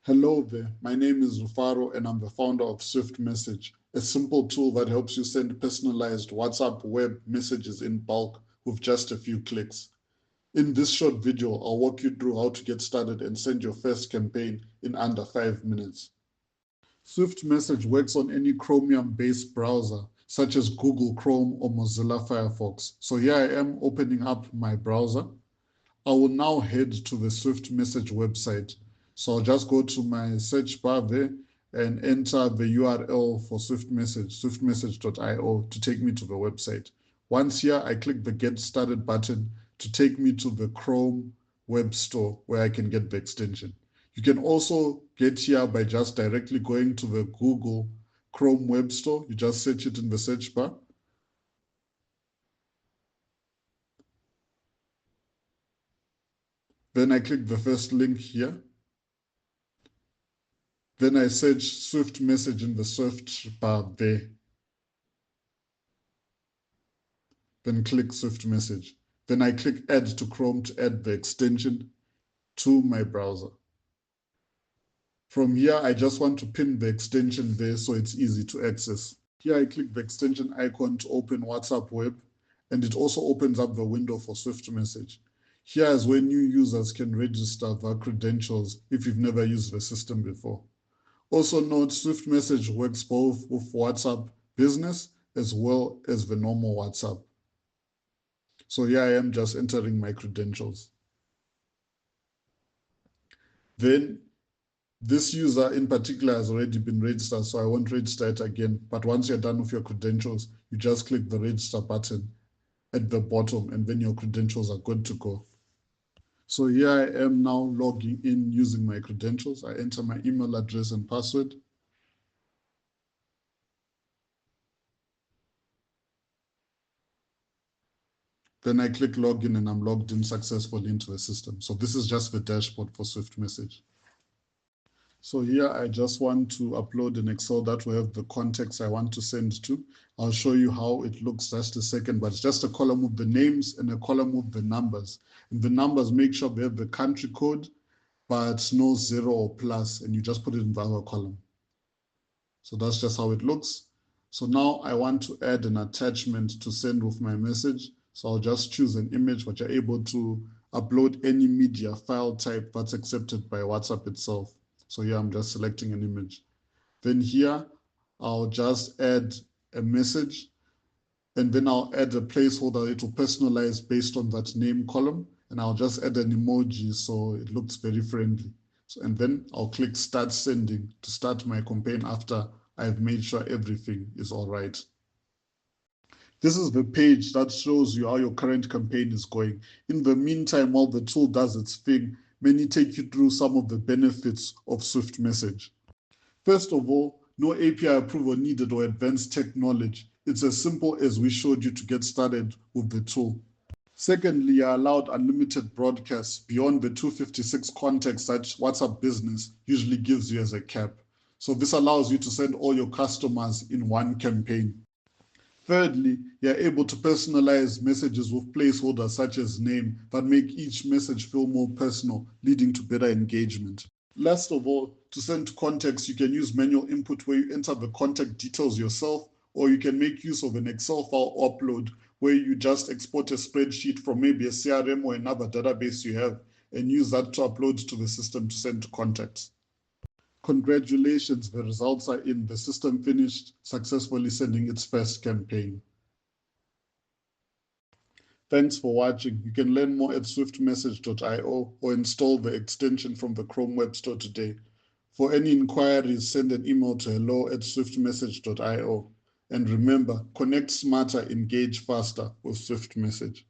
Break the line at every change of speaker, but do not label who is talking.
Hello there, my name is Rufaro and I'm the founder of SwiftMsg, a simple tool that helps you send personalized WhatsApp web messages in bulk with just a few clicks. In this short video, I'll walk you through how to get started and send your first campaign in under 5 minutes. SwiftMsg works on any Chromium-based browser, such as Google Chrome or Mozilla Firefox. So here I am opening up my browser. I will now head to the SwiftMsg website. So I'll just go to my search bar there and enter the URL for SwiftMsg, swiftmsg.io, to take me to the website. Once here, I click the Get Started button to take me to the Chrome web store where I can get the extension. You can also get here by just directly going to the Google Chrome web store. You just search it in the search bar. Then I click the first link here. Then I search SwiftMsg in the search bar there. Then click SwiftMsg. Then I click Add to Chrome to add the extension to my browser. From here, I just want to pin the extension there so it's easy to access. Here I click the extension icon to open WhatsApp Web, and it also opens up the window for SwiftMsg. Here is where new users can register their credentials if you've never used the system before. Also note, SwiftMsg works both with WhatsApp Business as well as the normal WhatsApp. So here I am just entering my credentials. Then this user in particular has already been registered, so I won't register it again. But once you're done with your credentials, you just click the register button at the bottom, and then your credentials are good to go. So here I am now logging in using my credentials. I enter my email address and password. Then I click login and I'm logged in successfully into the system. So this is just the dashboard for SwiftMsg. So here I just want to upload an Excel that will have the context I want to send to. I'll show you how it looks just a second, but it's just a column with the names and a column with the numbers. And the numbers, make sure they have the country code, but no 0 or plus, and you just put it in the other column. So that's just how it looks. So now I want to add an attachment to send with my message. So I'll just choose an image, but you're able to upload any media file type that's accepted by WhatsApp itself. So here I'm just selecting an image. Then here, I'll just add a message, and then I'll add a placeholder. It will personalize based on that name column, and I'll just add an emoji so it looks very friendly. So, and then I'll click Start Sending to start my campaign after I've made sure everything is all right. This is the page that shows you how your current campaign is going. In the meantime, while the tool does its thing, let me take you through some of the benefits of SwiftMsg. First of all, no API approval needed or advanced tech knowledge. It's as simple as we showed you to get started with the tool. Secondly, you're allowed unlimited broadcasts beyond the 256 contacts that WhatsApp Business usually gives you as a cap. So this allows you to send all your customers in one campaign. Thirdly, you're able to personalize messages with placeholders such as name that make each message feel more personal, leading to better engagement. Last of all, to send to contacts, you can use manual input where you enter the contact details yourself, or you can make use of an Excel file upload where you just export a spreadsheet from maybe a CRM or another database you have and use that to upload to the system to send to contacts. Congratulations, the results are in. The system finished successfully sending its first campaign. Thanks for watching. You can learn more at swiftmsg.io or install the extension from the Chrome Web Store today. For any inquiries, send an email to hello@swiftmsg.io. And remember, connect smarter, engage faster with SwiftMsg.